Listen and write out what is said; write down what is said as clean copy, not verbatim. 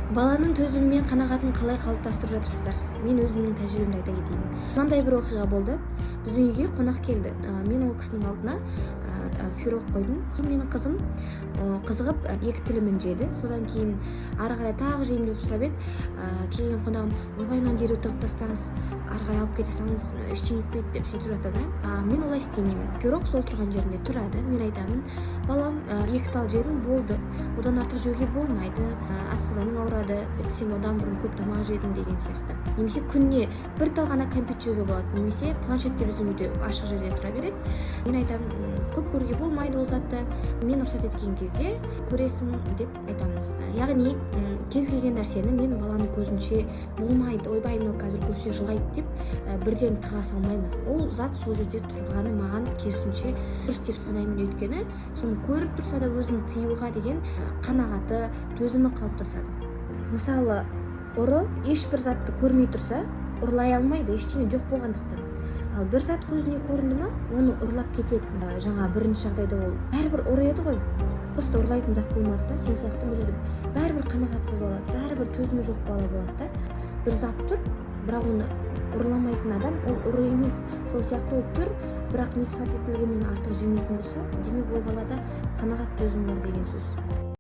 Баланың төзімі мен қанағатын қалай қалыптастырып жатырсыздар? Мен өзімнің тәжірибемді айта кетейін. Мынандай бір оқиға болды. Біздің үйге қонақ келді. Мен ол кісінің алдына пирог қойдым. Менің қызым қызығып екі тілімен жеді. Содан кейін ары қарай тағы жеймін деп сұрап еді. Келген қонағым, ойбай мынаны дереу тығып тастаңыз, ары қарай алып кете салыңыз, ештеңе етпейді деп сөйтіп жатады. Мен олай істемеймін. Пирог сол тұрған жерінде тұрады. Мен айтамын, балам, екі тал жедің, болды. Одан артық жеуге болмайды. Асқазаның ауырады, сен одан бұрын көп тамақ жедің деген сияқты. Немесе күніне бір тал ғана кәмпит жеуге болады. Немесе планшетте біздің үйде ашық жерде тұра береді. Мен айтамын, көп көруге болмайды ол затты. Мен рұқсат еткен кезде көресің деп айтамын. Яғни кез келген нәрсені мен баланың көзінше болмайды, ойбай мынау қазір көрсе жылайды деп бірден тыға салмаймын. Ол зат сол жерде тұрғаны маған керісінше дұрыс деп санаймын, өйткені соны көріп тұрса да өзін тыюға деген қанағаты, төзімі қалыптасады. Мысалы, ұры ешбір затты көрмей тұрса, ұрлай алмайды, ештеңе жоқ болғандықтан. Ал бір зат көзіне көрінді ма, оны ұрлап кетеді. Жаңа бірінші жағдайда ол бәрібір ұры еді ғой. Просто ұрлайтын зат болмады да, сол сияқты бұл жерде бәрібір қанағатсыз бала, бәрібір төзімі жоқ бала болады да. Бір зат тұр, бірақ оны ұрламайтын адам ол ұры емес. Сол сияқты ол тұр, бірақ рұқсат етілгеннен артық жемейтін болса, демек ол балада қанағат төзім бар деген сөз.